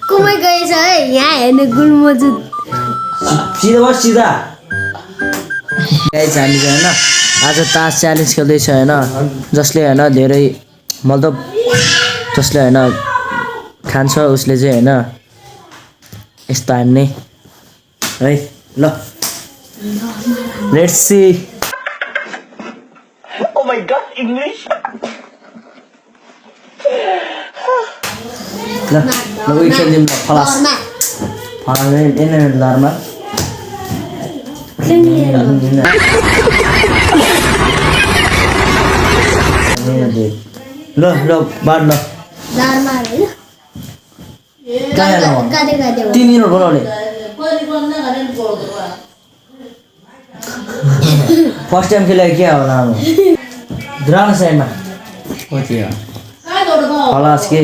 कुमै गएछ है यहाँ हेर्ने गुल मजुद सिधा बस सिधा गाइस हामी चाहिँ हैन आज तास च्यालेन्ज खेल्दैछ हैन जसले हैन धेरै मतलब जसले हैन खान्छ उसले चाहिँ हैन यस्तो हान्ने है ल let's see Oh my god, English! ल उयो खेल्दिउँ ल फलास फलास एने लरमा ल ल बाड ल कहाँ 3 मिनट बनाउने फर्स्ट टाइम खेलेको के होला अब द्राउन साइडमा कति हो फलास के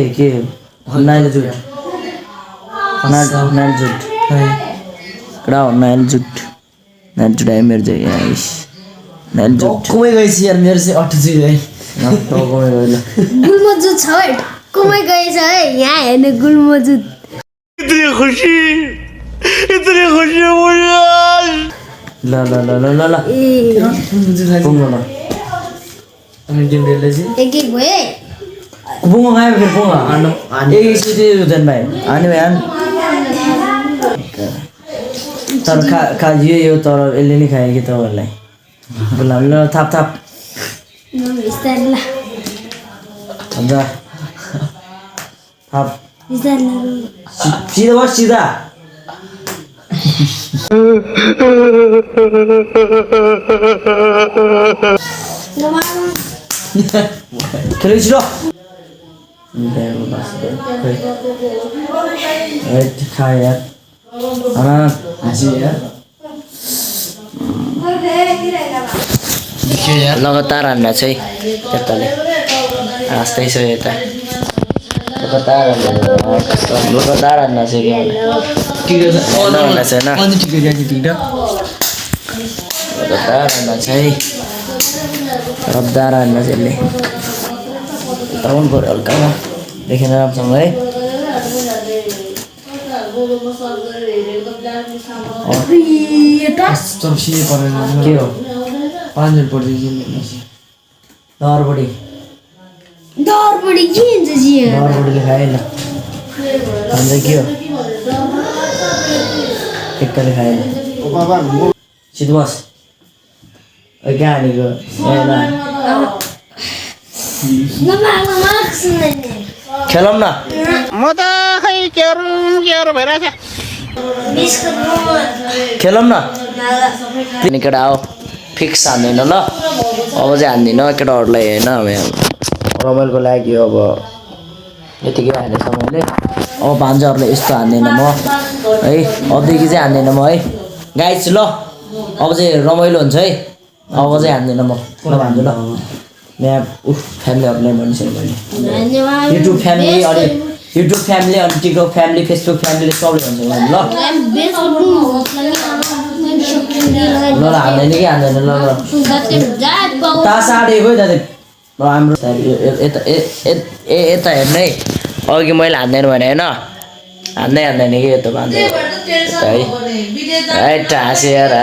नाइल जुट नाइल जुट कडा हो नाइल जुट है मेरो चाहिँ आइस नाइल जुट कुमै गएछ यार मेरो चाहिँ अटो चाहिँ है कमै गयो गुल मजुद छ है कुमै गएछ है यहाँ हेर्ने गुल मजुद इतनी खुशी मुझे ल ल ल ल ल ल ए पुङ्गो ल अनि डिमरेलले चाहिँ एक एक भए पुङ्गो खायो फेरि पुङ्गो एक सिटी हुँदैन भाइ हाने भाइ हान तर खा यो तर यसले नि खायो कि तपाईँहरूलाई बोलाउनु ल थाप बिस्तारै ल हुन्छ थाप बिस्तारै ल सिधा बस सिधा खेलेको छिटो खा यार लगातार हान्न चाहिँ यताले हाँस्दैछ यता लगातार हान्न चाहिँ लगातार हान्न चाहिँ रफ्तार हान्न चाहिँ यसले ताउनु पऱ्यो हल्कामा देखेन राम्रोसँग है के हो 500 पर्दैछ दरबडी दरबडी के हुन्छ जी दरबडीले खायो ल अन्त के हो टिक्काले खायो सिधो बस कहाँ हानेको खेलौँ न म त खै के भइरहेछ खेलौँ न केटा आओ फिक्स हान्दैन ल अब चाहिँ हान्दिनँ केटाहरूलाई होइन अब रमाइलोको लागि अब यतिकै हानेछ मैले अब भान्जाहरूलाई यस्तो हान्दैन म है अबदेखि चाहिँ हान्दैन म है गाइस ल अब चाहिँ रमाइलो हुन्छ है अब चाहिँ हान्दैन म ल भान्जु ल यहाँ फ्यामिलीहरूलाई भनिसकेँ मैले युट्युब फ्यामिली अनि टिकटक फ्यामिली फेसबुक फ्यामिलीले सबले भन्छ मैले ल ल हान्दैन कि हान्दैन ल ल तास आँटेको है दाजु हाम्रो यता हेर्नु है अघि मैले हान्दैन भने होइन हान्दैन कि यता भान्दै है हाँसे यार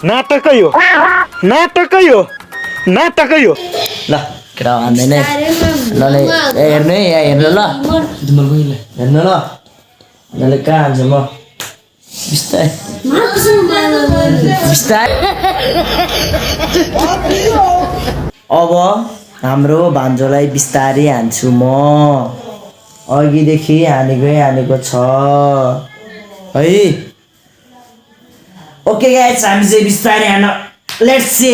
नाटकै हो ल केटा हान्दैन ल हेर्नु है यहाँ हेर्नु ल हेर्नु ल ल कहाँ हान्छ म बिस्तारै अब हाम्रो भान्जोलाई बिस्तारै हान्छु म अघिदेखि हानेको छ है ओके गाइस हामी चाहिँ बिस्तारै हान लेट्स सी